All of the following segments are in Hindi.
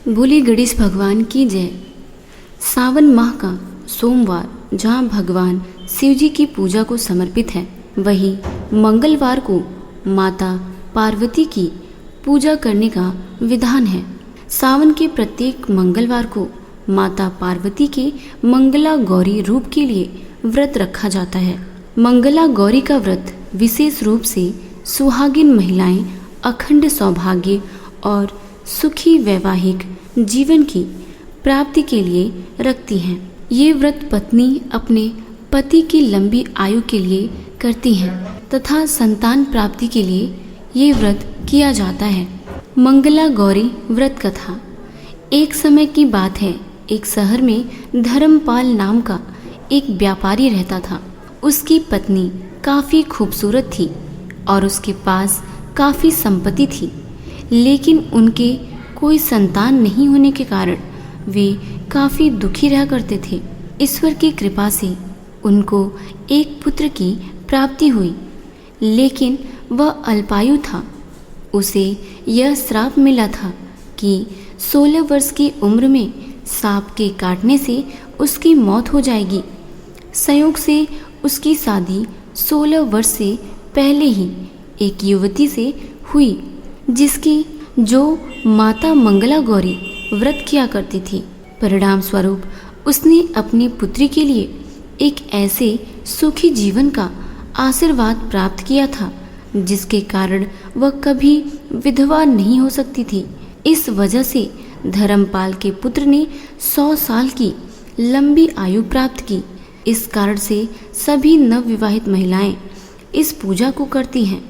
बोले गणेश भगवान की जय। सावन माह का सोमवार जहाँ भगवान शिव जी की पूजा को समर्पित है, वहीं मंगलवार को माता पार्वती की पूजा करने का विधान है। सावन के प्रत्येक मंगलवार को माता पार्वती के मंगला गौरी रूप के लिए व्रत रखा जाता है। मंगला गौरी का व्रत विशेष रूप से सुहागिन महिलाएं अखंड सौभाग्य और सुखी वैवाहिक जीवन की प्राप्ति के लिए रखती हैं। ये व्रत पत्नी अपने पति की लंबी आयु के लिए करती हैं तथा संतान प्राप्ति के लिए ये व्रत किया जाता है। मंगला गौरी व्रत कथा। एक समय की बात है, एक शहर में धर्मपाल नाम का एक व्यापारी रहता था। उसकी पत्नी काफ़ी खूबसूरत थी और उसके पास काफ़ी संपत्ति थी, लेकिन उनके कोई संतान नहीं होने के कारण वे काफ़ी दुखी रहा करते थे। ईश्वर की कृपा से उनको एक पुत्र की प्राप्ति हुई, लेकिन वह अल्पायु था। उसे यह श्राप मिला था कि 16 वर्ष की उम्र में सांप के काटने से उसकी मौत हो जाएगी। संयोग से उसकी शादी 16 वर्ष से पहले ही एक युवती से हुई, जिसकी जो माता मंगला गौरी व्रत किया करती थी। परिणाम स्वरूप उसने अपनी पुत्री के लिए एक ऐसे सुखी जीवन का आशीर्वाद प्राप्त किया था जिसके कारण वह कभी विधवा नहीं हो सकती थी। इस वजह से धर्मपाल के पुत्र ने 100 साल की लंबी आयु प्राप्त की। इस कारण से सभी नवविवाहित महिलाएं इस पूजा को करती हैं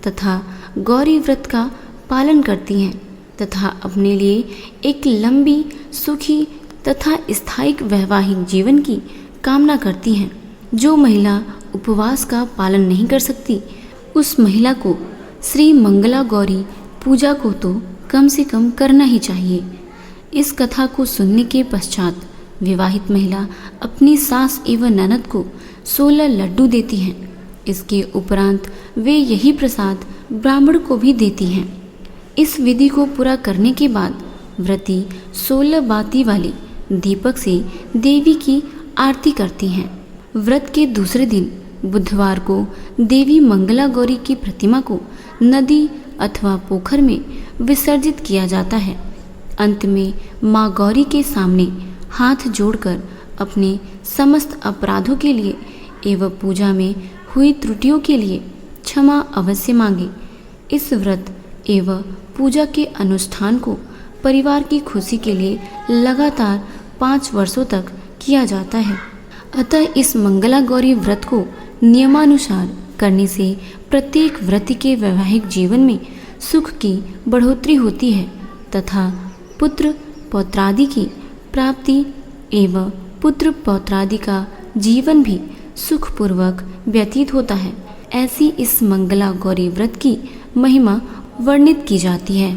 तथा गौरी व्रत का पालन करती हैं तथा अपने लिए एक लंबी, सुखी तथा स्थायी वैवाहिक जीवन की कामना करती हैं। जो महिला उपवास का पालन नहीं कर सकती, उस महिला को श्री मंगला गौरी पूजा को तो कम से कम करना ही चाहिए। इस कथा को सुनने के पश्चात विवाहित महिला अपनी सास एवं ननद को 16 लड्डू देती हैं। इसके उपरांत वे यही प्रसाद ब्राह्मण को भी देती हैं। इस विधि को पूरा करने के बाद व्रती 16 बाती वाले दीपक से देवी की आरती करती हैं। व्रत के दूसरे दिन बुधवार को देवी मंगला गौरी की प्रतिमा को नदी अथवा पोखर में विसर्जित किया जाता है। अंत में माँ गौरी के सामने हाथ जोड़कर अपने समस्त अपराधों के लिए एवं पूजा में हुई त्रुटियों के लिए क्षमा अवश्य मांगे। इस व्रत एवं पूजा के अनुष्ठान को परिवार की खुशी के लिए लगातार 5 वर्षों तक किया जाता है। अतः इस मंगला गौरी व्रत को नियमानुसार करने से प्रत्येक व्रती के वैवाहिक जीवन में सुख की बढ़ोतरी होती है तथा पुत्र पौत्रादि की प्राप्ति एवं पुत्र पौत्रादि का जीवन भी सुखपूर्वक व्यतीत होता है। ऐसी इस मंगला गौरी व्रत की महिमा वर्णित की जाती है।